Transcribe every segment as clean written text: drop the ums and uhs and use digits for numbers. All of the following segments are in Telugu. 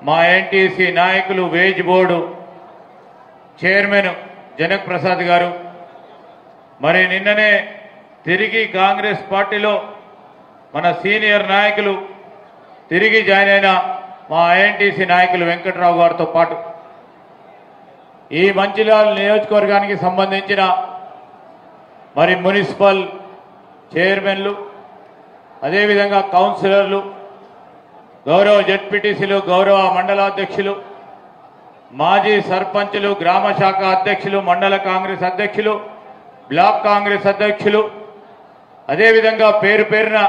మా ఎన్టీసీ నాయకులు veg board chairman Janak Prasad గారు, మరి నిన్ననే తిరిగి కాంగ్రెస్ పార్టీలో మన సీనియర్ నాయకులు తిరిగి జాయిన్ అయిన మా ఐఎన్టీసీ నాయకులు వెంకట్రావు గారితో పాటు ఈ మంచిర్యాల నియోజకవర్గానికి సంబంధించిన మరి మున్సిపల్ చైర్మన్లు, అదేవిధంగా కౌన్సిలర్లు, గౌరవ జెడ్పీటీసీలు, గౌరవ మండలాధ్యక్షులు, మాజీ సర్పంచులు, గ్రామ శాఖ అధ్యక్షులు, మండల కాంగ్రెస్ అధ్యక్షులు, బ్లాక్ కాంగ్రెస్ అధ్యక్షులు, అదేవిధంగా పేరు పేరున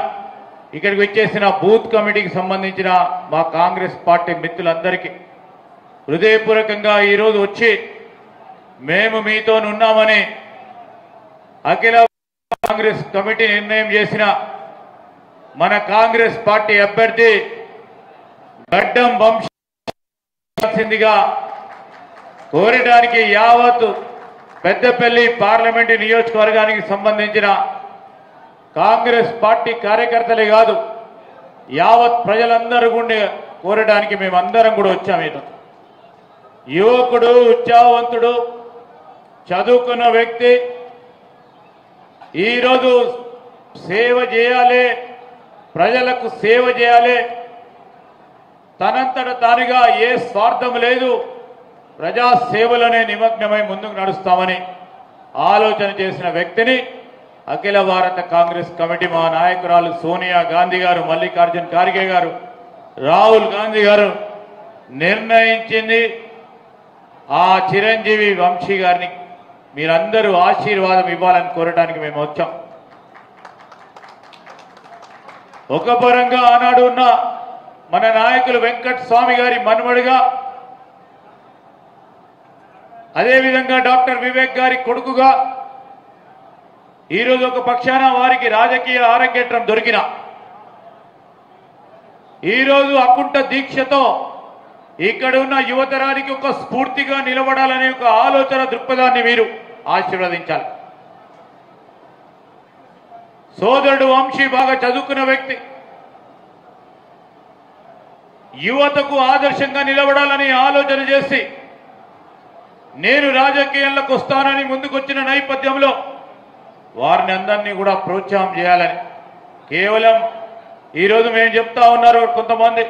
ఇక్కడికి వచ్చేసిన బూత్ కమిటీకి సంబంధించిన మా కాంగ్రెస్ పార్టీ మిత్రులందరికీ హృదయపూర్వకంగా ఈరోజు వచ్చి మేము మీతోనున్నామని అఖిల కాంగ్రెస్ కమిటీ నిర్ణయం చేసిన మన కాంగ్రెస్ పార్టీ అభ్యర్థి గడ్డం వంశీగా కోరడానికి యావత్ పెద్దపల్లి పార్లమెంటు నియోజకవర్గానికి సంబంధించిన కాంగ్రెస్ పార్టీ కార్యకర్తలే కాదు యావత్ ప్రజలందరూ కూడా కోరడానికి మేమందరం కూడా వచ్చాము. యువకుడు, ఉత్సాహవంతుడు, చదువుకున్న వ్యక్తి ఈరోజు సేవ చేయాలి, ప్రజలకు సేవ చేయాలి, తనంతట తానుగా ఏ స్వార్థం లేదు, ప్రజా సేవలోనే నిమగ్నమై ముందుకు నడుస్తామని ఆలోచన చేసిన వ్యక్తిని అఖిల భారత కాంగ్రెస్ కమిటీ మా నాయకురాలు సోనియా గాంధీ గారు, మల్లికార్జున్ ఖార్గే గారు, రాహుల్ గాంధీ గారు నిర్ణయించింది. ఆ చిరంజీవి వంశీ గారిని మీరందరూ ఆశీర్వాదం ఇవ్వాలని కోరడానికి మేము వచ్చాం. ఒక పరంగా ఆనాడు ఉన్న మన నాయకులు వెంకట స్వామి గారి మనుమడిగా, అదేవిధంగా డాక్టర్ వివేక్ గారి కొడుకుగా ఈరోజు ఒక పక్షాన వారికి రాజకీయ ఆరంగేట్రం దొరికిన ఈరోజు అకుంఠ దీక్షతో ఇక్కడ ఉన్న యువతరానికి ఒక స్ఫూర్తిగా నిలబడాలనే ఒక ఆలోచన దృక్పథాన్ని మీరు ఆశీర్వదించాలి. సోదరుడు వంశీ బాగా చదువుకున్న వ్యక్తి, యువతకు ఆదర్శంగా నిలబడాలని ఆలోచన చేసి నేను రాజకీయాలకు వస్తానని ముందుకొచ్చిన నేపథ్యంలో వారిని అందరినీ కూడా ప్రోత్సాహం చేయాలని కేవలం ఈరోజు మేము చెప్తా ఉన్నారు కొంతమంది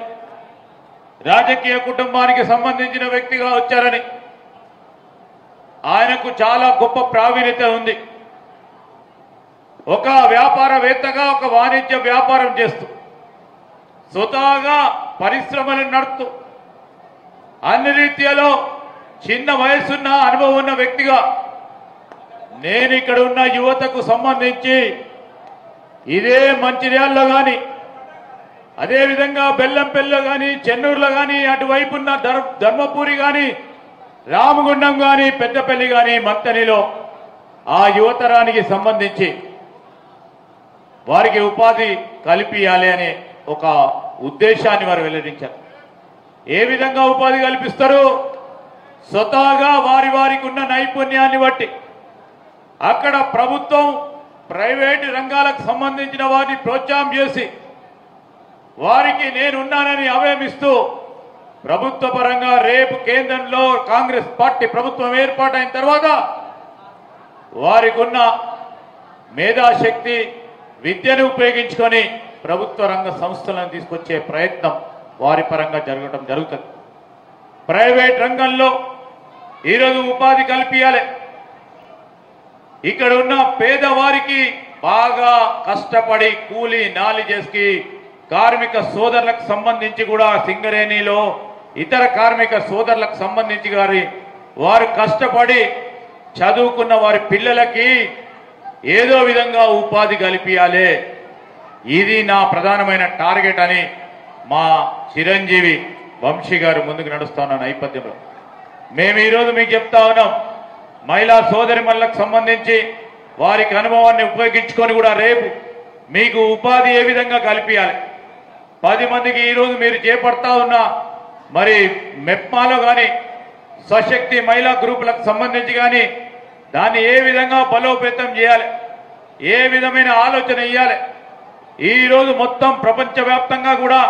రాజకీయ కుటుంబానికి సంబంధించిన వ్యక్తిగా వచ్చారని. ఆయనకు చాలా గొప్ప ప్రావీణ్యత ఉంది. ఒక వ్యాపారవేత్తగా ఒక వాణిజ్య వ్యాపారం చేస్తూ స్వతహాగా పరిశ్రమలను నడుపుతూ అన్ని రీత్యాలో చిన్న వయసున్న అనుభవం ఉన్న వ్యక్తిగా నేను ఇక్కడ ఉన్న యువతకు సంబంధించి ఇదే మంచిర్యాలలో కానీ, అదేవిధంగా బెల్లంపల్లిలో కానీ, చెన్నూరులో కానీ, అటువైపు ఉన్న ధర్మపురి కానీ, రామగుండం కానీ, పెద్దపల్లి కానీ, మంతనిలో ఆ యువతరానికి సంబంధించి వారికి ఉపాధి కల్పించాలి అనే ఒక ఉద్దేశాన్ని వారు వెల్లడించారు. ఏ విధంగా ఉపాధి కల్పిస్తారు? స్వతహాగా వారికి ఉన్న నైపుణ్యాన్ని బట్టి అక్కడ ప్రభుత్వం, ప్రైవేటు రంగాలకు సంబంధించిన వారిని ప్రోత్సాహం చేసి వారికి నేనున్నానని అభయమిస్తూ ప్రభుత్వ పరంగా రేపు కేంద్రంలో కాంగ్రెస్ పార్టీ ప్రభుత్వం ఏర్పాటైన తర్వాత వారికి ఉన్న మేధాశక్తి, విద్యను ఉపయోగించుకొని ప్రభుత్వ రంగ సంస్థలను తీసుకొచ్చే ప్రయత్నం వారి పరంగా జరగడం జరుగుతుంది. ప్రైవేట్ రంగంలో ఈరోజు ఉపాధి కల్పించాలి. ఇక్కడ ఉన్న పేదవారికి బాగా కష్టపడి కూలీ నాలి చేసి కార్మిక సోదరులకు సంబంధించి కూడా సింగరేణిలో ఇతర కార్మిక సోదరులకు సంబంధించి వారు కష్టపడి చదువుకున్న వారి పిల్లలకి ఏదో విధంగా ఉపాధి కల్పించాలి. ఇది నా ప్రధానమైన టార్గెట్ అని మా చిరంజీవి వంశీ గారు ముందుకు నడుస్తున్న నేపథ్యంలో మేము ఈరోజు మీకు చెప్తా ఉన్నాం. మహిళా సోదరిమణులకు సంబంధించి వారికి అనుభవాన్ని ఉపయోగించుకొని కూడా రేపు మీకు ఉపాధి ఏ విధంగా కల్పించాలి, 10 మందికి ఈరోజు మీరు చేపడతా ఉన్న మరి మెప్మాలో కానీ స్వశక్తి మహిళా గ్రూపులకు సంబంధించి కానీ దాన్ని ఏ విధంగా బలోపేతం చేయాలి, ఏ విధమైన ఆలోచన ఇవ్వాలి. ఈరోజు మొత్తం ప్రపంచవ్యాప్తంగా కూడా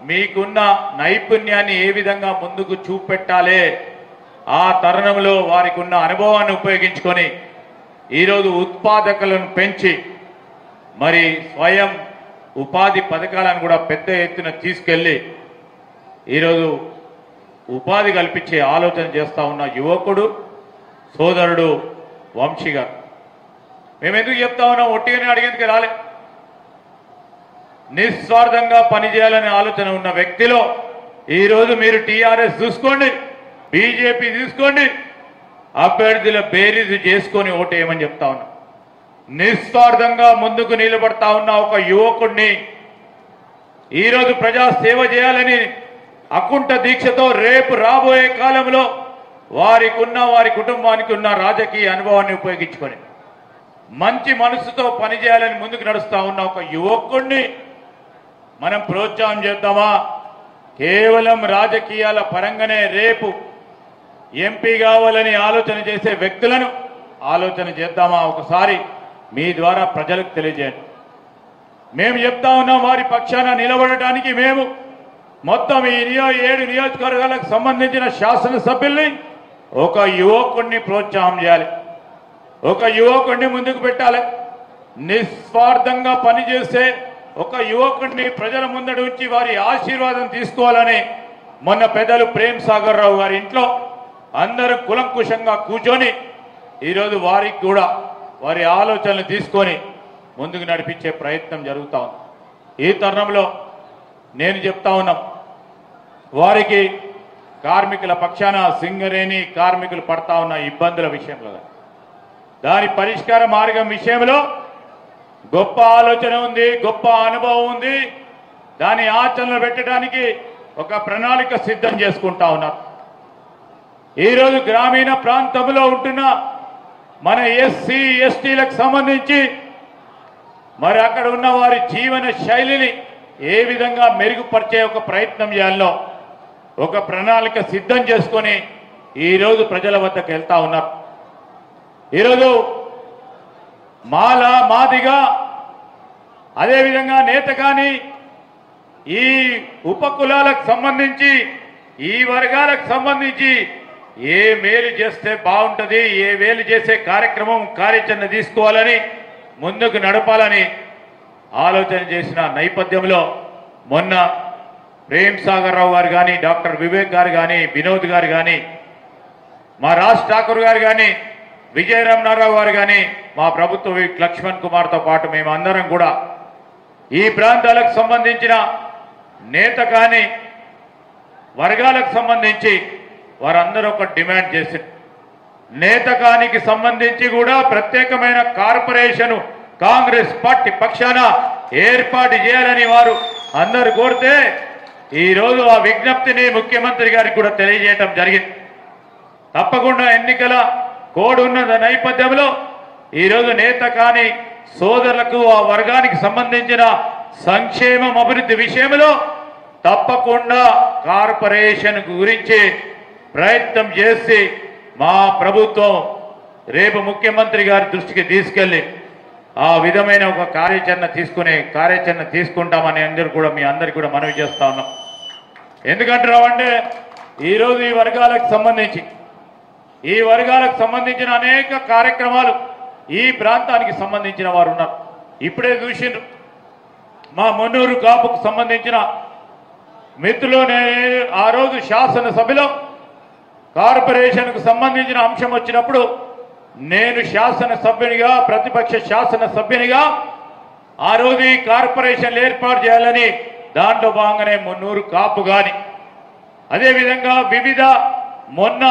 మీకున్న నైపుణ్యాన్ని ఏ విధంగా ముందుకు చూపెట్టాలి, ఆ తరుణంలో వారికి ఉన్న అనుభవాన్ని ఉపయోగించుకొని ఈరోజు ఉత్పాదకలను పెంచి మరి స్వయం ఉపాధి పథకాలను కూడా పెద్ద ఎత్తున తీసుకెళ్లి ఈరోజు ఉపాధి కల్పించే ఆలోచన చేస్తూ ఉన్న యువకుడు సోదరుడు వంశీ గారు. మేము ఎందుకు చెప్తా ఉన్నాం, ఒట్టిగానే అడిగేందుకు రాలే. నిస్వార్థంగా పనిచేయాలనే ఆలోచన ఉన్న వ్యక్తిలో ఈరోజు మీరు టీఆర్ఎస్ చూసుకోండి, బీజేపీ తీసుకోండి, అభ్యర్థుల బేరీజు చేసుకొని ఓటేయమని చెప్తా ఉన్నా. నిస్వార్థంగా ముందుకు నిలబడతా ఉన్న ఒక యువకుడిని ఈరోజు ప్రజా సేవ చేయాలని అకుంఠ దీక్షతో రేపు రాబోయే కాలంలో వారి కుటుంబానికి ఉన్న రాజకీయ అనుభవాన్ని ఉపయోగించుకొని మంచి మనసుతో పనిచేయాలని ముందుకు నడుస్తా ఉన్న ఒక యువకుడిని మనం ప్రోత్సాహం చేద్దామా? కేవలం రాజకీయాల పరంగానే రేపు ఎంపీ కావాలని ఆలోచన చేసే వ్యక్తులను ఆలోచన చేద్దామా? ఒకసారి మీ ద్వారా ప్రజలకు తెలియజేయండి. మేము చెప్తా ఉన్నాం, వారి పక్షాన నిలబడటానికి మేము మొత్తం ఈ 7 నియోజకవర్గాలకు సంబంధించిన శాసనసభ్యుల్ని ఒక యువకుడిని ప్రోత్సాహం చేయాలి, ఒక యువకుడిని ముందుకు పెట్టాలి. నిస్వార్థంగా పనిచేసే ఒక యువకుడిని ప్రజల ముందడి ఉంచి వారి ఆశీర్వాదం తీసుకోవాలని మొన్న పెద్దలు ప్రేమ్ సాగర్ రావు గారి ఇంట్లో అందరూ కులంకుశంగా కూర్చొని ఈరోజు వారికి కూడా వారి ఆలోచనలు తీసుకొని ముందుకు నడిపించే ప్రయత్నం జరుగుతూ ఉంది. ఈ తరుణంలో నేను చెప్తా ఉన్నాం, వారికి కార్మికుల పక్షాన సింగరేణి కార్మికులు పడతా ఉన్న ఇబ్బందుల విషయంలో దాని పరిష్కార మార్గం విషయంలో గొప్ప ఆలోచన ఉంది, గొప్ప అనుభవం ఉంది. దాని ఆచరణలో పెట్టడానికి ఒక ప్రణాళిక సిద్ధం చేసుకుంటా ఉన్నారు. ఈరోజు గ్రామీణ ప్రాంతంలో ఉంటున్న మన ఎస్సీ ఎస్టీలకు సంబంధించి మరి అక్కడ ఉన్న వారి జీవన శైలిని ఏ విధంగా మెరుగుపరిచే ఒక ప్రయత్నం చేయాలో ఒక ప్రణాళిక సిద్ధం చేసుకొని ఈరోజు ప్రజల వద్దకు వెళ్తా ఉన్నారు. ఈరోజు మాల మాదిగా అదేవిధంగా నేత కానీ ఈ ఉపకులాలకు సంబంధించి ఈ వర్గాలకు సంబంధించి ఏ మేలు చేస్తే బాగుంటుంది, ఏ మేలు చేసే కార్యాచరణ తీసుకోవాలని ముందుకు నడపాలని ఆలోచన చేసిన నేపథ్యంలో మొన్న ప్రేమ్ సాగర్ రావు గారు కానీ, డాక్టర్ వివేక్ గారు కానీ, వినోద్ గారు కానీ, మా రాజ్ ఠాకూర్ గారు కానీ, విజయరమణారావు గారు కానీ, మా ప్రభుత్వ విప్ లక్ష్మణ్ కుమార్తో పాటు మేమందరం కూడా ఈ ప్రాంతాలకు సంబంధించిన నేత కానీ వర్గాలకు సంబంధించి వారందరూ ఒక డిమాండ్ చేశారు. నేతకానికి సంబంధించి కూడా ప్రత్యేకమైన కార్పొరేషన్ కాంగ్రెస్ పార్టీ పక్షాన ఏర్పాటు చేయాలని వారు అందరూ కోరితే ఈరోజు ఆ విజ్ఞప్తిని ముఖ్యమంత్రి గారికి కూడా తెలియజేయడం జరిగింది. తప్పకుండా ఎన్నికల కోడ్ ఉన్న నేపథ్యంలో ఈరోజు నేత కాని సోదరులకు ఆ వర్గానికి సంబంధించిన సంక్షేమం అభివృద్ధి విషయంలో తప్పకుండా కార్పొరేషన్ గురించి ప్రయత్నం చేసి మా ప్రభుత్వం రేపు ముఖ్యమంత్రి గారి దృష్టికి తీసుకెళ్లి ఆ విధమైన ఒక కార్యాచరణ తీసుకుంటామని అందరూ కూడా మీ అందరికీ కూడా మనవి చేస్తా ఉన్నాం. ఎందుకంటున్నామంటే ఈరోజు ఈ వర్గాలకు సంబంధించిన అనేక కార్యక్రమాలు ఈ ప్రాంతానికి సంబంధించిన వారు ఉన్నారు. ఇప్పుడే చూసిండ్రు మా మున్నూరు కాపుకు సంబంధించిన మిత్రులు. ఆ రోజు శాసనసభలో కార్పొరేషన్కు సంబంధించిన అంశం వచ్చినప్పుడు నేను శాసనసభ్యునిగా, ప్రతిపక్ష శాసనసభ్యునిగా ఆ రోజు ఈ కార్పొరేషన్లు ఏర్పాటు చేయాలని దాంట్లో భాగంగానే మున్నూరు కాపు కానీ అదేవిధంగా వివిధ మొన్న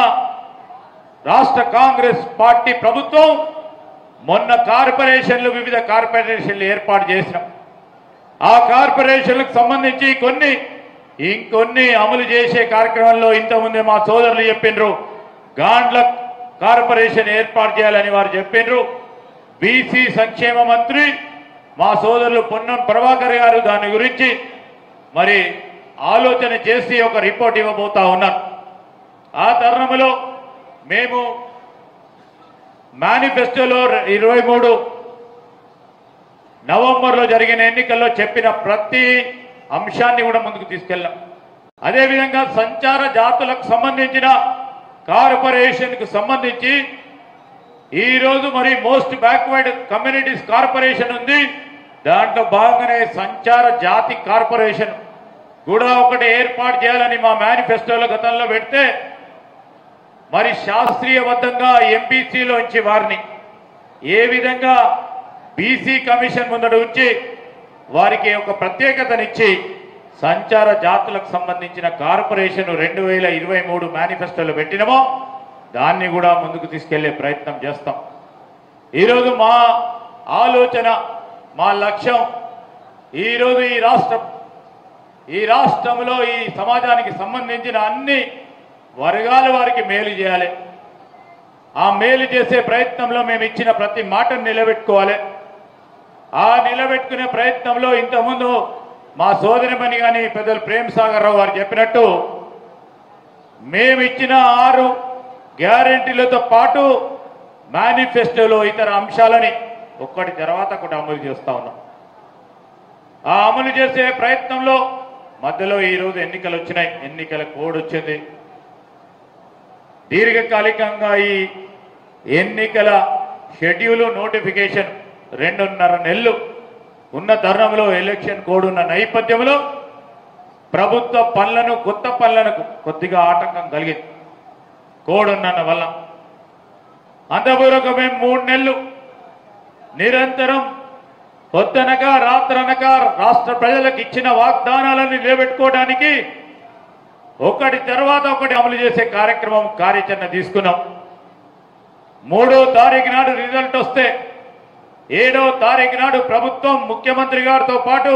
రాష్ట్ర కాంగ్రెస్ పార్టీ ప్రభుత్వం మొన్న వివిధ కార్పొరేషన్లు ఏర్పాటు చేసినాం. ఆ కార్పొరేషన్లకు సంబంధించి ఇంకొన్ని అమలు చేసే కార్యక్రమంలో ఇంతకుముందే మా సోదరులు చెప్పిండ్రు, గాండ్ల కార్పొరేషన్ ఏర్పాటు చేయాలని వారు చెప్పిండ్రు. బీసీ సంక్షేమ మంత్రి మా సోదరులు పొన్నం ప్రభాకర్ గారు దాని గురించి మరి ఆలోచన చేసి ఒక రిపోర్ట్ ఇవ్వబోతా ఉన్నారు. ఆ తరుణంలో మేము మేనిఫెస్టోలో 23 నవంబర్లో జరిగిన ఎన్నికల్లో చెప్పిన ప్రతి అంశాన్ని కూడా ముందుకు తీసుకెళ్ళాం. అదేవిధంగా సంచార జాతులకు సంబంధించిన కార్పొరేషన్కు సంబంధించి ఈరోజు మరి మోస్ట్ బ్యాక్వర్డ్ కమ్యూనిటీస్ కార్పొరేషన్ ఉంది. దాంట్లో భాగంగానే సంచార జాతి కార్పొరేషన్ కూడా ఒకటి ఏర్పాటు చేయాలని మా మేనిఫెస్టోలో గతంలో పెడితే మరి శాస్త్రీయబద్ధంగా ఎంబీసీలోంచి వారిని ఏ విధంగా బీసీ కమిషన్ ముందట ఉంచి వారికి ఒక ప్రత్యేకతనిచ్చి సంచార జాతులకు సంబంధించిన కార్పొరేషన్ 2023 మేనిఫెస్టోలో పెట్టినమో దాన్ని కూడా ముందుకు తీసుకెళ్లే ప్రయత్నం చేస్తాం. ఈరోజు మా ఆలోచన, మా లక్ష్యం ఈరోజు ఈ రాష్ట్రంలో ఈ సమాజానికి సంబంధించిన అన్ని వర్గాల వారికి మేలు చేయాలి. ఆ మేలు చేసే ప్రయత్నంలో మేము ఇచ్చిన ప్రతి మాటను నిలబెట్టుకోవాలి. ఆ నిలబెట్టుకునే ప్రయత్నంలో ఇంతకుముందు మా సోదరిమణి కానీ పెద్దలు ప్రేమ్ సాగర్ రావు గారు చెప్పినట్టు మేము ఇచ్చిన 6 గ్యారెంటీలతో పాటు మేనిఫెస్టోలో ఇతర అంశాలని ఒక్కటి తర్వాత ఒకటి అమలు చేస్తా ఉన్నాం. ఆ అమలు చేసే ప్రయత్నంలో మధ్యలో ఈరోజు ఎన్నికలు వచ్చినాయి, ఎన్నికల కోడ్ వచ్చింది. దీర్ఘకాలికంగా ఈ ఎన్నికల షెడ్యూల్ నోటిఫికేషన్ 2.5 నెలలు ఉన్న తరుణంలో ఎలక్షన్ కోడ్ ఉన్న నేపథ్యంలో ప్రభుత్వ పనులను, కొత్త పనులకు కొద్దిగా ఆటంకం కలిగింది కోడ్ ఉన్న వల్ల. అంతపూర్వక మేము 3 నెలలు నిరంతరం పొద్దునక రాత్రనక రాష్ట్ర ప్రజలకు ఇచ్చిన వాగ్దానాలను నిలబెట్టుకోవడానికి ఒకటి తర్వాత ఒకటి అమలు చేసే కార్యాచరణ తీసుకున్నాం. 3వ తారీఖు నాడు రిజల్ట్ వస్తే 7వ తారీఖు నాడు ప్రభుత్వం ముఖ్యమంత్రి గారితో పాటు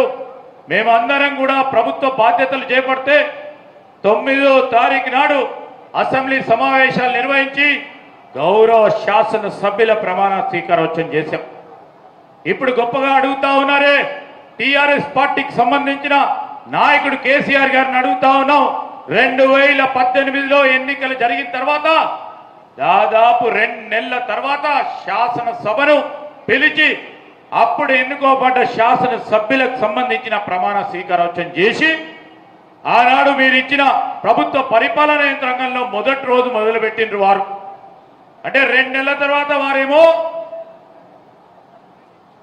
మేమందరం కూడా ప్రభుత్వ బాధ్యతలు చేపడితే 9వ తారీఖు నాడు అసెంబ్లీ సమావేశాలు నిర్వహించి గౌరవ శాసన సభ్యుల ప్రమాణ స్వీకారోత్సవం చేశాం. ఇప్పుడు గొప్పగా అడుగుతా ఉన్నారే, టీఆర్ఎస్ పార్టీకి సంబంధించిన నాయకుడు కేసీఆర్ గారిని అడుగుతా ఉన్నాం. 2018లో ఎన్నికలు జరిగిన తర్వాత దాదాపు 2 నెలల తర్వాత శాసనసభను పిలిచి అప్పుడు ఎన్నుకోబడ్డ శాసన సభ్యులకు సంబంధించిన ప్రమాణ స్వీకారోత్సవం చేసి ఆనాడు మీరు ఇచ్చిన ప్రభుత్వ పరిపాలన యంత్రాంగంలో మొదటి రోజు మొదలుపెట్టిండ్రు వారు. అంటే 2 నెలల తర్వాత వారేమో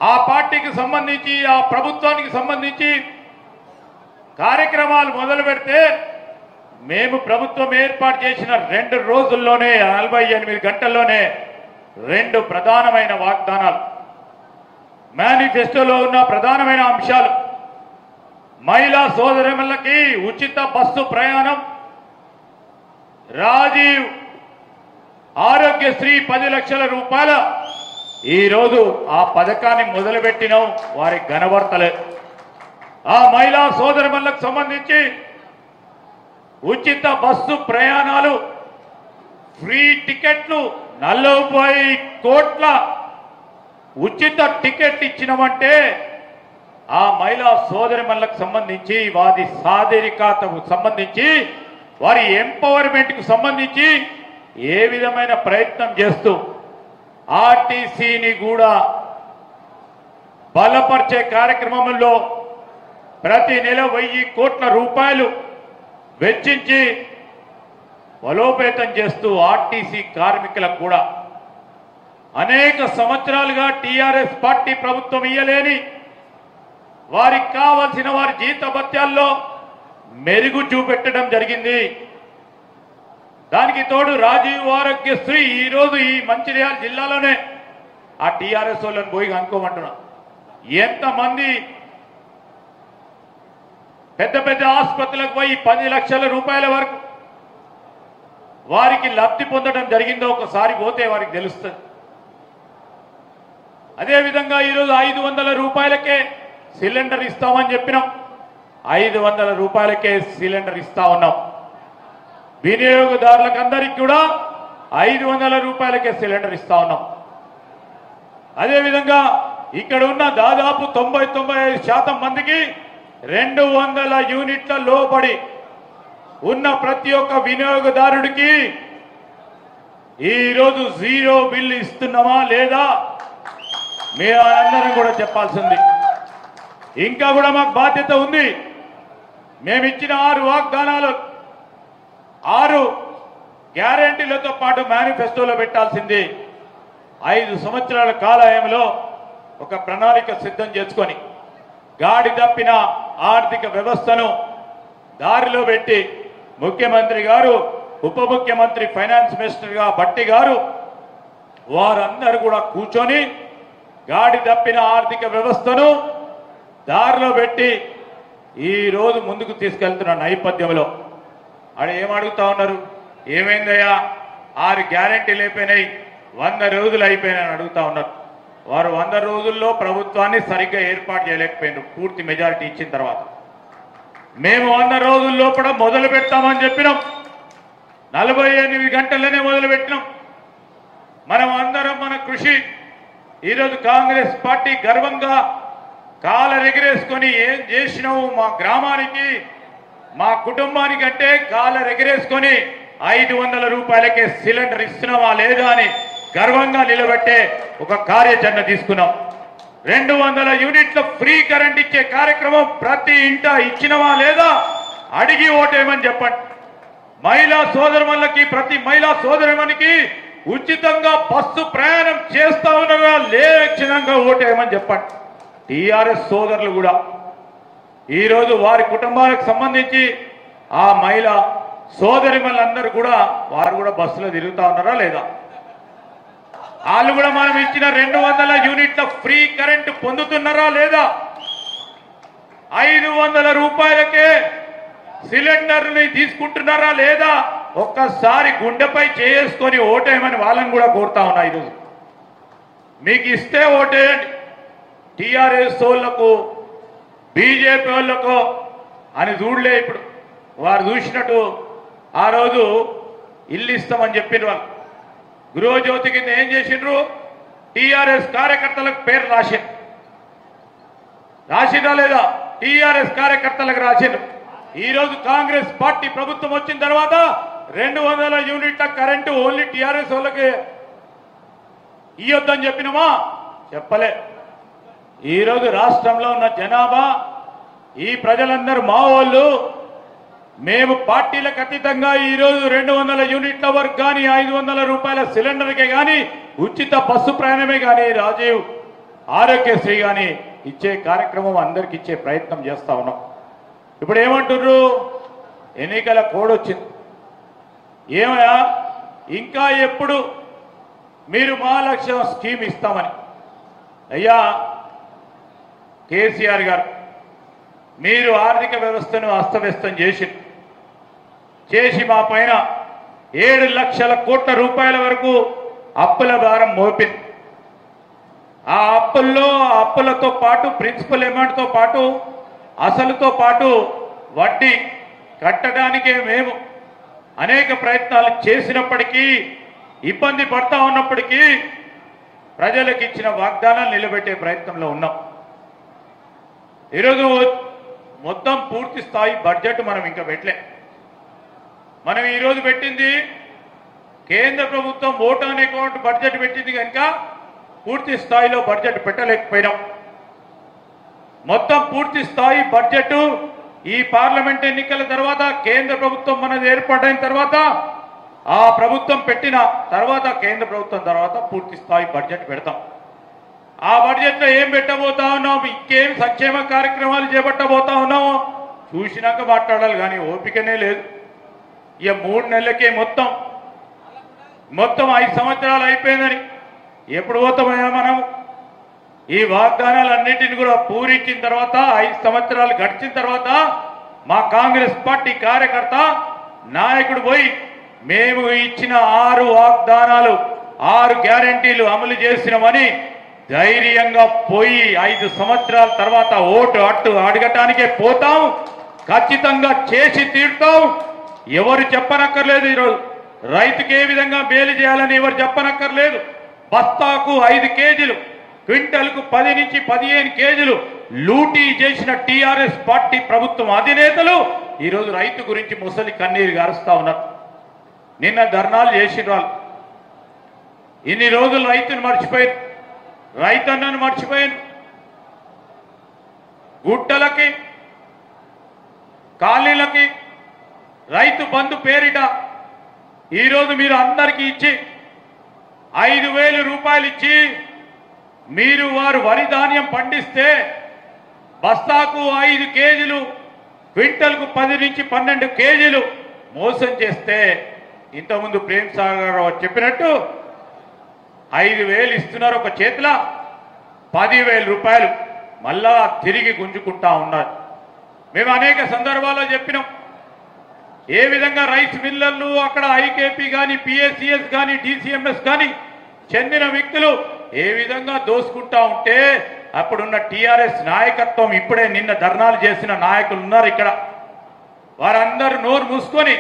ఆ పార్టీకి సంబంధించి, ఆ ప్రభుత్వానికి సంబంధించి కార్యక్రమాలు మొదలు పెడితే మేము ప్రభుత్వం ఏర్పాటు చేసిన 2 రోజుల్లోనే 48 గంటల్లోనే 2 ప్రధానమైన వాగ్దానాలు, మేనిఫెస్టోలో ఉన్న ప్రధానమైన అంశాలు, మహిళా సోదరులకి ఉచిత బస్సు ప్రయాణం, రాజీవ్ ఆరోగ్యశ్రీ 10 లక్షల రూపాయల ఈరోజు ఆ పథకాన్ని మొదలుపెట్టినాం. వారికి కనబడతలేదు. ఆ మహిళా సోదరులకు సంబంధించి ఉచిత బస్సు ప్రయాణాలు, ఫ్రీ టికెట్లు, 40 కోట్ల ఉచిత టికెట్ ఇచ్చినామంటే ఆ మహిళా సోదరులకు సంబంధించి, వారి సాధికారతకు సంబంధించి, వారి ఎంపవర్మెంట్కు సంబంధించి ఏ విధమైన ప్రయత్నం చేస్తూ ఆర్టీసీని కూడా బలపరిచే కార్యక్రమంలో ప్రతి నెల 1000 కోట్ల రూపాయలు వెచ్చించి బలోపేతం చేస్తూ ఆర్టీసీ కార్మికులకు కూడా అనేక సంవత్సరాలుగా టీఆర్ఎస్ పార్టీ ప్రభుత్వం ఇయ్యలేని వారికి కావాల్సిన వారి జీతభత్యాల్లో మెరుగు చూపెట్టడం జరిగింది. దానికి తోడు రాజీవ్ ఆరోగ్యశ్రీ ఈరోజు ఈ మంచిర్యాల జిల్లాలోనే ఆ టీఆర్ఎస్ వాళ్ళని పోయి అనుకోమంటున్నా, ఎంతమంది పెద్ద పెద్ద ఆసుపత్రులకు పోయి 10 లక్షల రూపాయల వరకు వారికి లబ్ధి పొందడం జరిగిందో ఒకసారి పోతే వారికి తెలుస్తుంది. అదేవిధంగా ఈరోజు 500 రూపాయలకే సిలిండర్ ఇస్తామని చెప్పినాం. 500 రూపాయలకే సిలిండర్ ఇస్తా ఉన్నాం. వినియోగదారులకు అందరికీ కూడా 500 రూపాయలకే సిలిండర్ ఇస్తా ఉన్నాం. అదేవిధంగా ఇక్కడ ఉన్న దాదాపు 90-95% మందికి 200 యూనిట్ల లోబడి ఉన్న ప్రతి ఒక్క వినియోగదారుడికి ఈరోజు 0 బిల్లు ఇస్తున్నామా లేదా మీ అందరం కూడా చెప్పాల్సింది. ఇంకా కూడా మాకు బాధ్యత ఉంది. మేమిచ్చిన 6 వాగ్దానాలు 6 గ్యారెంటీలతో పాటు మేనిఫెస్టోలో పెట్టాల్సింది 5 సంవత్సరాల కాలయంలో ఒక ప్రణాళిక సిద్ధం చేసుకొని గాడి తప్పిన ఆర్థిక వ్యవస్థను దారిలో పెట్టి ముఖ్యమంత్రి గారు, ఉప ముఖ్యమంత్రి, ఫైనాన్స్ మినిస్టర్గా భట్టి గారు వారందరూ కూడా కూర్చొని గాడి తప్పిన ఆర్థిక వ్యవస్థను దారిలో పెట్టి ఈరోజు ముందుకు తీసుకెళ్తున్న నేపథ్యంలో ఆడ ఏమడుగుతా ఉన్నారు, ఏమైందయ్యా 6 గ్యారెంటీలు అయిపోయినాయి, 100 రోజులు అయిపోయినాయని అడుగుతా ఉన్నారు. వారు 100 రోజుల్లో ప్రభుత్వాన్ని సరిగ్గా ఏర్పాటు చేయలేకపోయినారు పూర్తి మెజారిటీ ఇచ్చిన తర్వాత. మేము 100 రోజుల్లో కూడా మొదలు పెడతామని చెప్పినాం. 48 గంటల్లోనే మొదలు పెట్టినాం. మనం అందరం మన కృషి ఈరోజు కాంగ్రెస్ పార్టీ గర్వంగా కాలరెగరేసుకొని ఏం చేసినావు మా గ్రామానికి మా కుటుంబానికి అంటే కాలరెగరేసుకొని 500 రూపాయలకే సిలిండర్ ఇస్తున్నావా లేదా అని గర్వంగా నిలబెట్టే ఒక కార్యాచరణ తీసుకున్నాం. 200 యూనిట్ల ఫ్రీ కరెంట్ ఇచ్చే కార్యక్రమం ప్రతి ఇంట ఇచ్చినవా లేదా అడిగి ఓటేయమని చెప్పండి. మహిళా సోదరులకి ప్రతి మహిళా సోదరునికి ఉచితంగా బస్సు ప్రయాణం చేస్తా ఉన్నారా లేక్షణంగా ఓటేయమని చెప్పండి. టీఆర్ఎస్ సోదరులు కూడా ఈరోజు వారి కుటుంబాలకు సంబంధించి ఆ మహిళా సోదరిమలందరూ కూడా వారు కూడా బస్సులో తిరుగుతా ఉన్నారా లేదా, వాళ్ళు కూడా మనం ఇచ్చిన 200 యూనిట్ల ఫ్రీ కరెంటు పొందుతున్నారా లేదా, 500 రూపాయలకే సిలిండర్ని తీసుకుంటున్నారా లేదా ఒక్కసారి గుండెపై చేసుకొని ఓటేయమని వాళ్ళని కూడా కోరుతా ఉన్నా. ఈరోజు మీకు ఇస్తే ఓటేయండి. టీఆర్ఎస్ వాళ్ళకు బీజేపీ వాళ్ళకు అని చూడలే. ఇప్పుడు వారు చూసినట్టు ఆ రోజు ఇల్లు ఇస్తామని చెప్పిన వాళ్ళు గృహజ్యోతి కింద ఏం చేసిండ్రు, టీఆర్ఎస్ కార్యకర్తలకు పేరు రాసిందా లేదా, టీఆర్ఎస్ కార్యకర్తలకు రాసిండ్రు. ఈరోజు కాంగ్రెస్ పార్టీ ప్రభుత్వం వచ్చిన తర్వాత 200 యూనిట్ల కరెంటు ఓన్లీ టీఆర్ఎస్ వాళ్ళకి ఇయ్యొద్దని చెప్పినామా, చెప్పలే. ఈరోజు రాష్ట్రంలో ఉన్న జనాభా ఈ ప్రజలందరూ మా వాళ్ళు. మేము పార్టీలకు అతీతంగా ఈరోజు 200 యూనిట్ల వరకు కానీ 500 రూపాయల సిలిండర్కే కానీ ఉచిత బస్సు ప్రయాణమే కానీ రాజీవ్ ఆరోగ్యశ్రీ కానీ ఇచ్చే కార్యక్రమం అందరికి ఇచ్చే ప్రయత్నం చేస్తా ఉన్నాం. ఇప్పుడు ఏమంటున్నారు, ఎన్నికల కోడ్ వచ్చింది. ఏమయ్యా ఇంకా ఎప్పుడు మీరు మహాలక్ష్యం స్కీమ్ ఇస్తామని. అయ్యా కేసీఆర్ గారు, మీరు ఆర్థిక వ్యవస్థను అస్తవ్యస్తం చేసి మా పైన 7 లక్షల కోట్ల రూపాయల వరకు అప్పుల భారం మోపింది. ఆ అప్పులతో పాటు ప్రిన్సిపల్ అమౌంట్తో పాటు అసలుతో పాటు వడ్డీ కట్టడానికే మేము అనేక ప్రయత్నాలు చేసినప్పటికీ, ఇబ్బంది పడతా ఉన్నప్పటికీ ప్రజలకు ఇచ్చిన వాగ్దానాలు నిలబెట్టే ప్రయత్నంలో ఉన్నాం. ఈరోజు మొత్తం పూర్తి స్థాయి బడ్జెట్ మనం ఇంకా పెట్టలే. మనం ఈరోజు పెట్టింది కేంద్ర ప్రభుత్వం ఓట్ ఆన్ అకౌంట్ బడ్జెట్ పెట్టింది కనుక పూర్తి స్థాయిలో బడ్జెట్ పెట్టలేకపోయినాం. మొత్తం పూర్తి స్థాయి బడ్జెట్ ఈ పార్లమెంట్ ఎన్నికల తర్వాత కేంద్ర ప్రభుత్వం మనది ఏర్పాటైన తర్వాత ఆ ప్రభుత్వం పెట్టిన తర్వాత కేంద్ర ప్రభుత్వం తర్వాత పూర్తి స్థాయి బడ్జెట్ పెడతాం. ఆ బడ్జెట్లో ఏం పెట్టబోతా ఉన్నాం, ఇంకేం సంక్షేమ కార్యక్రమాలు చేపట్టబోతా ఉన్నామో చూసినాక మాట్లాడాలి, కానీ ఓపికనే లేదు. ఇక 3 నెలలకే మొత్తం 5 సంవత్సరాలు అయిపోయిందని ఎప్పుడు పోతామయ్యా మనం? ఈ వాగ్దానాలన్నింటినీ కూడా పూరించిన తర్వాత 5 సంవత్సరాలు గడిచిన తర్వాత మా కాంగ్రెస్ పార్టీ కార్యకర్త నాయకుడు పోయి మేము ఇచ్చిన 6 వాగ్దానాలు 6 గ్యారెంటీలు అమలు చేసినామని ధైర్యంగా పోయి 5 సంవత్సరాల తర్వాత ఓటు అడగటానికే పోతాం. ఖచ్చితంగా చేసి తీరుతాం. ఎవరు చెప్పనక్కర్లేదు. ఈరోజు రైతుకి ఏ విధంగా మేలు చేయాలని ఎవరు చెప్పనక్కర్లేదు. బస్తాకు 5 కేజీలు, క్వింటల్కు 10 నుంచి 15 కేజీలు లూటీ చేసిన టీఆర్ఎస్ పార్టీ ప్రభుత్వం అధినేతలు ఈరోజు రైతు గురించి ముసలి కన్నీరు గారుస్తా ఉన్నారు. నిన్న ధర్నాలు చేసిన వాళ్ళు ఇన్ని రోజులు రైతును మర్చిపోయారు, రైతన్నను మర్చిపోయారు. గుట్టలకి కాలనీలకి రైతు బంధు పేరిట ఈరోజు మీరు అందరికీ ఇచ్చి 5,000 రూపాయలు ఇచ్చి మీరు వారు వరి ధాన్యం పండిస్తే బస్తాకు 5 కేజీలు క్వింటల్కు 10 నుంచి 12 కేజీలు మోసం చేస్తే ఇంతకుముందు ప్రేమ్ సాగర్ రావు చెప్పినట్టు 5,000 ఇస్తున్నారు ఒక చేతిలో 10,000 రూపాయలు మళ్ళా తిరిగి గుంజుకుంటా ఉన్నారు. మేము అనేక సందర్భాల్లో చెప్పినాం ఏ విధంగా రైస్ మిల్లర్లు అక్కడ ఐకేపీ కానీ పిఎస్సిఎస్ కానీ డిసిఎంఎస్ కానీ చెందిన వ్యక్తులు ఏ విధంగా దోసుకుంటా ఉంటే అప్పుడున్న టీఆర్ఎస్ నాయకత్వం ఇప్పుడే నిన్న ధర్నాలు చేసిన నాయకులు ఉన్నారు ఇక్కడ. వారందరూ నోరు మూసుకొని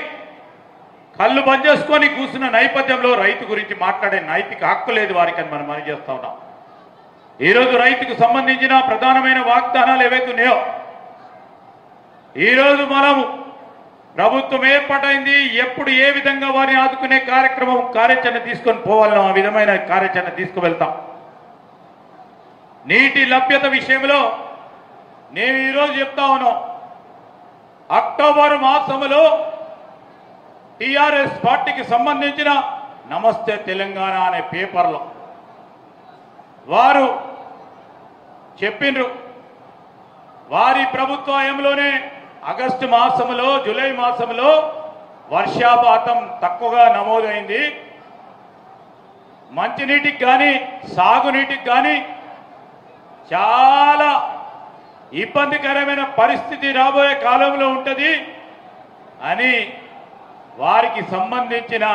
కళ్ళు బంద్ చేసుకొని కూర్చున్న నేపథ్యంలో రైతు గురించి మాట్లాడే నైతిక హక్కు లేదు వారికి అని మనం చేస్తా ఉన్నాం. ఈరోజు రైతుకు సంబంధించిన ప్రధానమైన వాగ్దానాలు ఏవైతే ఉన్నాయో ఈరోజు మనము ప్రభుత్వం ఏర్పాటైంది ఎప్పుడు ఏ విధంగా వారిని ఆదుకునే కార్యాచరణ తీసుకొని పోవాలనో ఆ విధమైన కార్యాచరణ తీసుకువెళ్తాం. నీటి లభ్యత విషయంలో నేను ఈరోజు చెప్తా ఉన్నాం అక్టోబర్ మాసంలో టీఆర్ఎస్ పార్టీకి సంబంధించిన నమస్తే తెలంగాణ అనే పేపర్లో వారు చెప్పిండ్రు వారి ప్రభుత్వ హయాంలోనే ఆగస్టు మాసంలో జూలై మాసంలో వర్షపాతం తక్కువగా నమోదైంది, మంచినీటికి కానీ సాగునీటికి కానీ చాలా ఇబ్బందికరమైన పరిస్థితి రాబోయే కాలంలో ఉంటుంది అని వారికి సంబంధించిన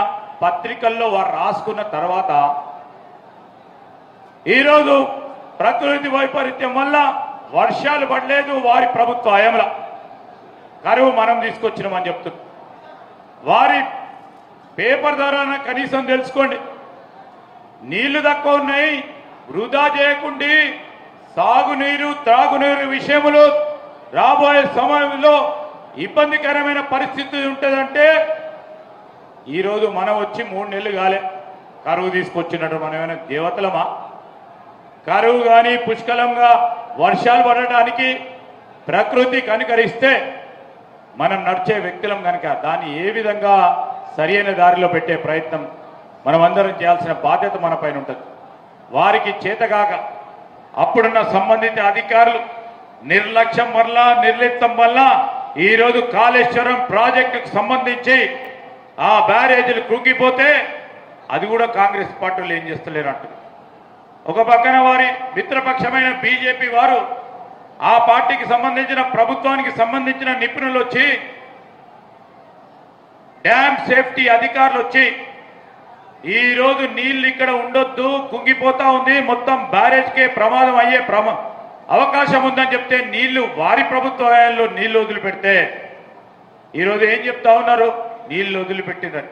పత్రికల్లో వారు రాసుకున్న తర్వాత ఈరోజు ప్రకృతి వైపరీత్యం వల్ల వర్షాలు పడలేదు. వారి ప్రభుత్వ హయాంలో కరువు మనం తీసుకొచ్చినామని చెప్తుంది. వారి పేపర్ ద్వారా కనీసం తెలుసుకోండి. నీళ్లు తక్కువ ఉన్నాయి, వృధా చేయకుండా సాగునీరు త్రాగునీరు విషయంలో రాబోయే సమయంలో ఇబ్బందికరమైన పరిస్థితి ఉంటుందంటే ఈరోజు మనం వచ్చి 3 నెలలు కాలే కరువు తీసుకొచ్చినట్టు మనం ఏమైనా దేవతలమా? కరువు కానీ పుష్కలంగా వర్షాలు పడటానికి ప్రకృతి కనుకరిస్తే మనం నడిచే వ్యక్తులం కనుక దాన్ని ఏ విధంగా సరైన దారిలో పెట్టే ప్రయత్నం మనమందరం చేయాల్సిన బాధ్యత మన పైన ఉంటుంది. వారికి చేతగాక అప్పుడున్న సంబంధిత అధికారులు నిర్లక్ష్యం వల్ల నిర్లిప్తం వల్ల ఈరోజు కాళేశ్వరం ప్రాజెక్టుకు సంబంధించి ఆ బ్యారేజీలు కృంగిపోతే అది కూడా కాంగ్రెస్ పార్టీలు ఏం చేస్తలేరు అంటారు. ఒక పక్కన వారి మిత్రపక్షమైన బీజేపీ వారు ఆ పార్టీకి సంబంధించిన ప్రభుత్వానికి సంబంధించిన నిపుణులు వచ్చి డ్యామ్ సేఫ్టీ అధికారులు వచ్చి ఈరోజు నీళ్లు ఇక్కడ ఉండొద్దు కుంగిపోతా ఉంది మొత్తం బ్యారేజ్కే ప్రమాదం అయ్యే అవకాశం ఉందని చెప్తే నీళ్లు వారి ప్రభుత్వ హయాంలో నీళ్లు వదిలిపెడితే ఈరోజు ఏం చెప్తా ఉన్నారు? నీళ్లు వదిలిపెట్టిందని.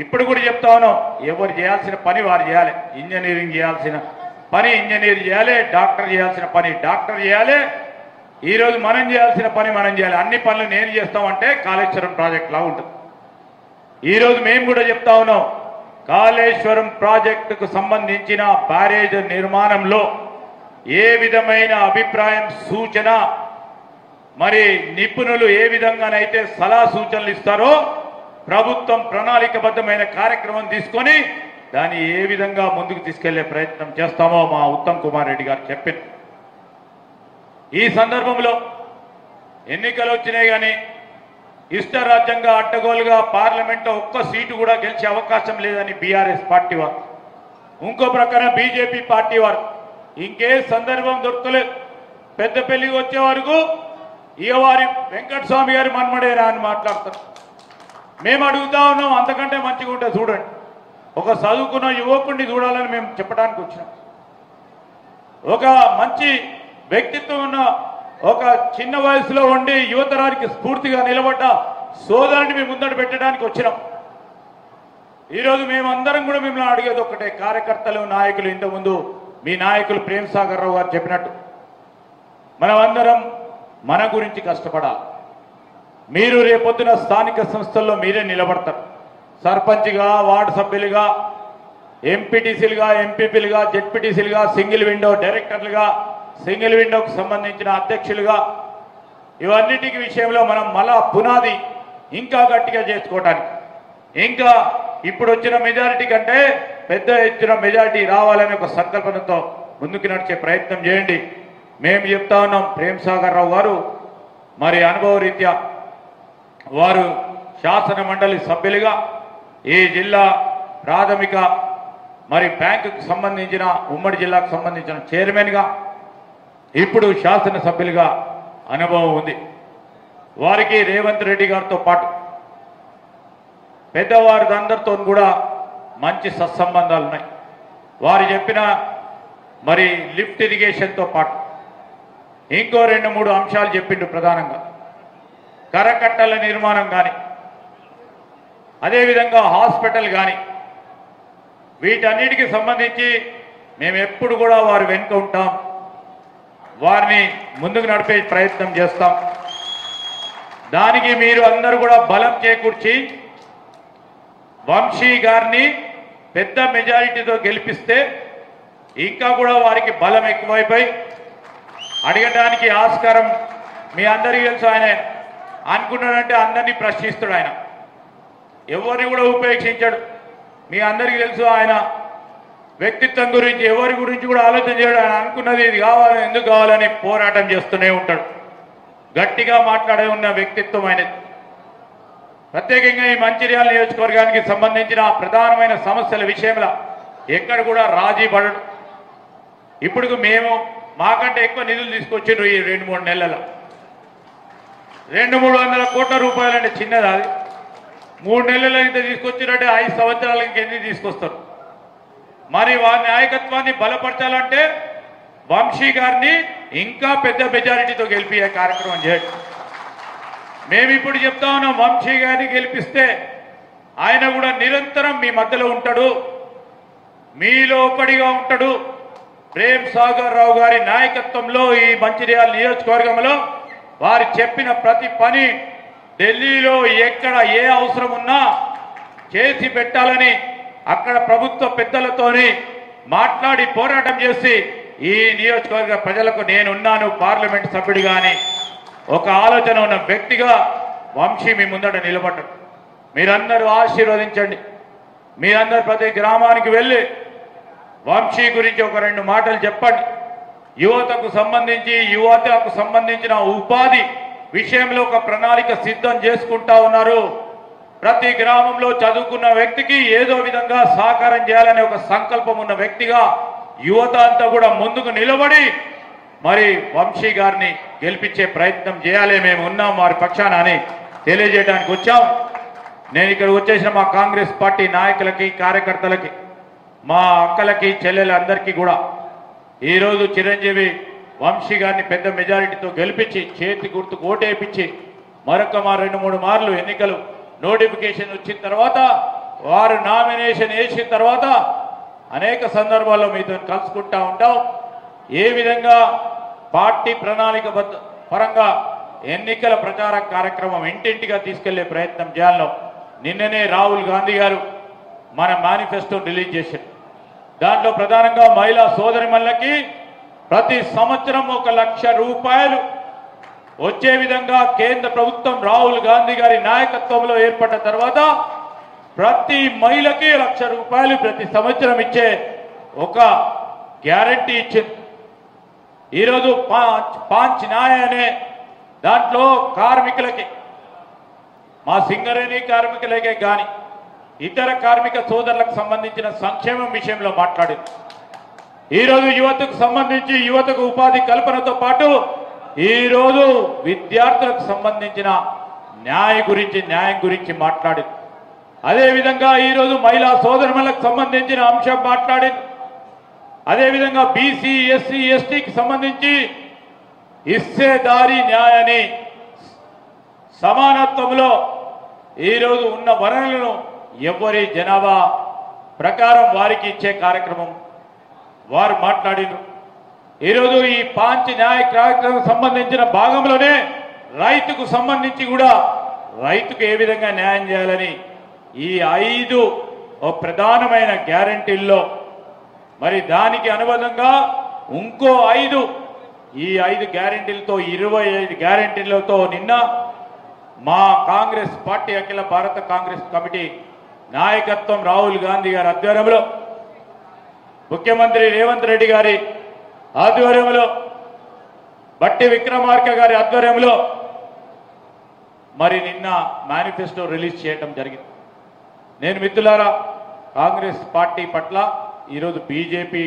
ఇప్పుడు కూడా చెప్తా ఉన్నాం ఎవరు చేయాల్సిన పని వారు చేయాలి. ఇంజనీరింగ్ చేయాల్సిన పని ఇంజనీర్ చేయాలి, డాక్టర్ చేయాల్సిన పని డాక్టర్ చేయాలి, ఈరోజు మనం చేయాల్సిన పని మనం చేయాలి. అన్ని పనులు నేను చేస్తామంటే కాళేశ్వరం ప్రాజెక్ట్ లా ఉంటుంది. ఈరోజు మేము కూడా చెప్తా ఉన్నాం కాళేశ్వరం ప్రాజెక్టుకు సంబంధించిన బ్యారేజ్ నిర్మాణంలో ఏ విధమైన అభిప్రాయం సూచన మరి నిపుణులు ఏ విధంగానైతే సలహా సూచనలు ఇస్తారో ప్రభుత్వం ప్రణాళికబద్ధమైన కార్యక్రమం తీసుకొని దాన్ని ఏ విధంగా ముందుకు తీసుకెళ్లే ప్రయత్నం చేస్తామో మా ఉత్తమ్ కుమార్ రెడ్డి గారు చెప్పింది. ఈ సందర్భంలో ఎన్నికలు వచ్చినాయి కానీ ఇష్టరాజ్యంగా అడ్డగోలుగా పార్లమెంట్లో ఒక్క సీటు కూడా గెలిచే అవకాశం లేదని బీఆర్ఎస్ పార్టీ వారు, ఇంకో ప్రకారం బీజేపీ పార్టీ వారు ఇంకే సందర్భం దొరకలేదు. పెద్దపల్లికి వచ్చే వరకు ఇక వారి వెంకటస్వామి గారి మన్మడేనా అని మాట్లాడతారు. మేము అడుగుతా ఉన్నాం అంతకంటే మంచిగా ఉంటే చూడండి. ఒక చదువుకున్న యువకుడిని చూడాలని మేము చెప్పడానికి వచ్చినాం. ఒక మంచి వ్యక్తిత్వం ఉన్న ఒక చిన్న వయసులో ఉండి యువతరానికి స్ఫూర్తిగా నిలబడ్డ సోదరుని మేము ముందట పెట్టడానికి వచ్చినాం. ఈరోజు మేమందరం కూడా మిమ్మల్ని అడిగేది ఒక్కటే, కార్యకర్తలు నాయకులు ఇంతకుముందు మీ నాయకులు ప్రేమ్ సాగర్ రావు గారు చెప్పినట్టు మనమందరం మన గురించి కష్టపడాలి. మీరు రేపొద్దున స్థానిక సంస్థల్లో మీరే నిలబడతారు. సర్పంచ్గా, వార్డు సభ్యులుగా, ఎంపీటీసీలుగా, ఎంపీపీలుగా, జెడ్పీటీసీలుగా, సింగిల్ విండో డైరెక్టర్లుగా, సింగిల్ విండోకు సంబంధించిన అధ్యక్షులుగా ఇవన్నిటికి విషయంలో మనం మళ్ళా పునాది ఇంకా గట్టిగా చేసుకోవటానికి ఇంకా ఇప్పుడు వచ్చిన మెజారిటీ కంటే పెద్ద ఎత్తున మెజారిటీ రావాలనే ఒక సంకల్పనతో ముందుకు నడిచే ప్రయత్నం చేయండి. మేము చెప్తా ఉన్నాం, ప్రేమ్ సాగర్ రావు గారు మరి అనుభవ రీత్యా వారు శాసన మండలి సభ్యులుగా ఈ జిల్లా ప్రాథమిక మరి బ్యాంకుకు సంబంధించిన ఉమ్మడి జిల్లాకు సంబంధించిన చైర్మన్గా ఇప్పుడు శాసనసభ్యులుగా అనుభవం ఉంది. వారికి రేవంత్ రెడ్డి గారితో పాటు పెద్దవారిదందరితో కూడా మంచి సత్సంబంధాలు ఉన్నాయి. వారు చెప్పిన మరి లిఫ్ట్ ఇరిగేషన్తో పాటు ఇంకో 2-3 అంశాలు చెప్పిండు. ప్రధానంగా కరకట్టల నిర్మాణం కానీ అదేవిధంగా హాస్పిటల్ కానీ వీటన్నిటికి సంబంధించి మేము ఎప్పుడు కూడా వారు వెనుక ఉంటాం, వారిని ముందుకు నడిపే ప్రయత్నం చేస్తాం. దానికి మీరు అందరూ కూడా బలం చేకూర్చి వంశీ గారిని పెద్ద మెజారిటీతో గెలిపిస్తే ఇంకా కూడా వారికి బలం ఎక్కువైపోయి అడగడానికి ఆస్కారం. మీ అందరికీ తెలుసు, ఆయన అనుకున్నాడంటే అందరినీ ప్రశ్నిస్తాడు. ఆయన ఎవరిని కూడా ఉపేక్షించాడు. మీ అందరికీ తెలుసు, ఆయన వ్యక్తిత్వం గురించి ఎవరి గురించి కూడా ఆలోచన చేయడు. ఆయన అనుకున్నది ఇది కావాలని, ఎందుకు కావాలని పోరాటం చేస్తూనే ఉంటాడు. గట్టిగా మాట్లాడే ఉన్న వ్యక్తిత్వం ఆయనది. ప్రత్యేకంగా ఈ మంచిర్యాల నియోజకవర్గానికి సంబంధించిన ప్రధానమైన సమస్యల విషయంలో ఎక్కడ కూడా రాజీ పడడు. ఇప్పుడు మేము మాకంటే ఎక్కువ నిధులు తీసుకొచ్చిండ్రు ఈ 2-3 నెలల 200-300 కోట్ల రూపాయలు అంటే చిన్నది. అది 3 నెలలు ఇంత తీసుకొచ్చినట్టే 5 సంవత్సరాలకి ఎన్ని తీసుకొస్తారు. మరి వారి నాయకత్వాన్ని బలపరచాలంటే వంశీ గారిని ఇంకా పెద్ద మెజారిటీతో గెలిపే కార్యక్రమం చేయండి. మేము ఇప్పుడు చెప్తా ఉన్నాం, వంశీ గారిని గెలిపిస్తే ఆయన కూడా నిరంతరం మీ మధ్యలో ఉంటాడు, మీలో ఒకడిగా ఉంటాడు. ప్రేమ్ సాగర్ రావు గారి నాయకత్వంలో ఈ మంచిర్యాల నియోజకవర్గంలో వారు చెప్పిన ప్రతి పని ఢిల్లీలో ఎక్కడ ఏ అవసరం ఉన్నా చేసి పెట్టాలని అక్కడ ప్రభుత్వ పెద్దలతోని మాట్లాడి పోరాటం చేసి ఈ నియోజకవర్గ ప్రజలకు నేనున్నాను పార్లమెంట్ సభ్యుడిగా అని ఒక ఆలోచన ఉన్న వ్యక్తిగా వంశీ మీ ముందట నిలబడ్డాడు. మీరందరూ ఆశీర్వదించండి. మీరందరూ ప్రతి గ్రామానికి వెళ్ళి వంశీ గురించి ఒక 2 మాటలు చెప్పండి. యువతకు సంబంధించిన ఉపాధి విషయంలో ఒక ప్రణాళిక సిద్ధం చేసుకుంటా ఉన్నారు. ప్రతి గ్రామంలో చదువుకున్న వ్యక్తికి ఏదో విధంగా సహకారం చేయాలనే ఒక సంకల్పం ఉన్న వ్యక్తిగా యువత అంతా కూడా ముందుకు నిలబడి మరి వంశీ గారిని గెలిపించే ప్రయత్నం చేయాలి. మేము ఉన్నాం వారి పక్షాన అని తెలియజేయడానికి వచ్చాం. నేను ఇక్కడ వచ్చేసిన మా కాంగ్రెస్ పార్టీ నాయకులకి, కార్యకర్తలకి, మా అక్కలకి, చెల్లెలందరికీ కూడా ఈరోజు చిరంజీవి వంశీ గారిని పెద్ద మెజారిటీతో గెలిపించి చేతి గుర్తుకు ఓటేపించి మరొక 2-3 మార్లు ఎన్నికలు నోటిఫికేషన్ వచ్చిన తర్వాత వారు నామినేషన్ వేసిన తర్వాత అనేక సందర్భాల్లో మీతో కలుసుకుంటా ఉంటాం. ఏ విధంగా పార్టీ ప్రణాళిక పరంగా ఎన్నికల ప్రచార కార్యక్రమం ఇంటింటిగా తీసుకెళ్లే ప్రయత్నం చేయాలో నిన్ననే రాహుల్ గాంధీ గారు మన మేనిఫెస్టో రిలీజ్ చేశారు. దాంట్లో ప్రధానంగా మహిళా సోదరిమణులకి ప్రతి సంవత్సరం 1 లక్ష రూపాయలు వచ్చే విధంగా కేంద్ర ప్రభుత్వం రాహుల్ గాంధీ గారి నాయకత్వంలో ఏర్పడ్డ తర్వాత ప్రతి మహిళకి 1 లక్ష రూపాయలు ప్రతి సంవత్సరం ఇచ్చే ఒక గ్యారంటీ ఇచ్చింది. ఈరోజు పాంచ్ న్యాయ అనే దాంట్లో కార్మికులకి, మా సింగరేణి కార్మికులకే కానీ ఇతర కార్మిక సోదరులకు సంబంధించిన సంక్షేమం విషయంలో మాట్లాడింది. ఈరోజు యువతకు సంబంధించి యువతకు ఉపాధి కల్పనతో పాటు ఈరోజు విద్యార్థులకు సంబంధించిన న్యాయం గురించి మాట్లాడింది. అదేవిధంగా ఈరోజు మహిళా సోదరులకు సంబంధించిన అంశం మాట్లాడింది. అదేవిధంగా బీసీ, ఎస్సీ, ఎస్టీకి సంబంధించి హిస్సేదారీ న్యాయాన్ని సమానత్వంలో ఈరోజు ఉన్న వనరులను ఎవరి జనాభా ప్రకారం వారికి ఇచ్చే కార్యక్రమం వారు మాట్లాడినారు. ఈరోజు ఈ పాంచ్ న్యాయ కార్యక్రమం సంబంధించిన భాగంలోనే రైతుకు సంబంధించి కూడా రైతుకు ఏ విధంగా న్యాయం చేయాలని ఈ 5 ప్రధానమైన గ్యారంటీల్లో మరి దానికి అనుబంధంగా ఇంకో 5 ఈ 5 గ్యారెంటీలతో 25 గ్యారెంటీలతో నిన్న మా కాంగ్రెస్ పార్టీ అఖిల భారత కాంగ్రెస్ కమిటీ నాయకత్వం రాహుల్ గాంధీ గారి ఆధ్వర్యంలో, ముఖ్యమంత్రి రేవంత్ రెడ్డి గారి ఆధ్వర్యంలో, బట్టి విక్రమార్క గారి ఆధ్వర్యంలో మరి నిన్న మేనిఫెస్టో రిలీజ్ చేయడం జరిగింది. నేను మిత్రులారా, కాంగ్రెస్ పార్టీ పట్ల ఈరోజు బీజేపీ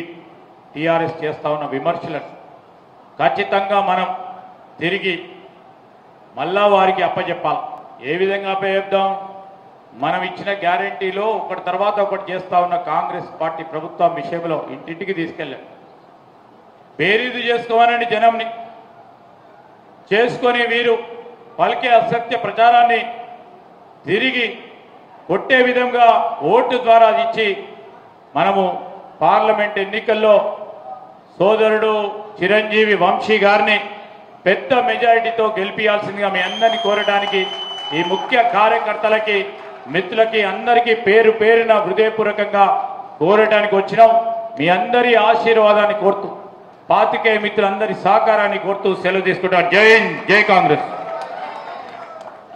టీఆర్ఎస్ చేస్తా ఉన్న విమర్శలను ఖచ్చితంగా మనం తిరిగి మళ్ళా వారికి అప్పచెప్పాలి. ఏ విధంగా అప్పచెప్దాం? మనం ఇచ్చిన గ్యారెంటీలో ఒకటి తర్వాత ఒకటి చేస్తా ఉన్న కాంగ్రెస్ పార్టీ ప్రభుత్వం విషయంలో ఇంటింటికి తీసుకెళ్ళాం. బేరీజు చేసుకోవాలని జనంని చేసుకొని వీరు పలికే అసత్య ప్రచారాన్ని తిరిగి కొట్టే విధంగా ఓటు ద్వారా ఇచ్చి మనము పార్లమెంట్ ఎన్నికల్లో సోదరుడు చిరంజీవి వంశీ గారిని పెద్ద మెజారిటీతో గెలిపించాల్సిందిగా మీ అందరినీ కోరడానికి, ఈ ముఖ్య కార్యకర్తలకి మిత్రులకి అందరికీ పేరు పేరున హృదయపూర్వకంగా కోరడానికి వచ్చినాం. మీ అందరి ఆశీర్వాదాన్ని కోరుతూ, పాతికేయ మిత్రులందరి సహకారాన్ని కోరుతూ సెలవు తీసుకుంటాం. జై హింద్, జై కాంగ్రెస్.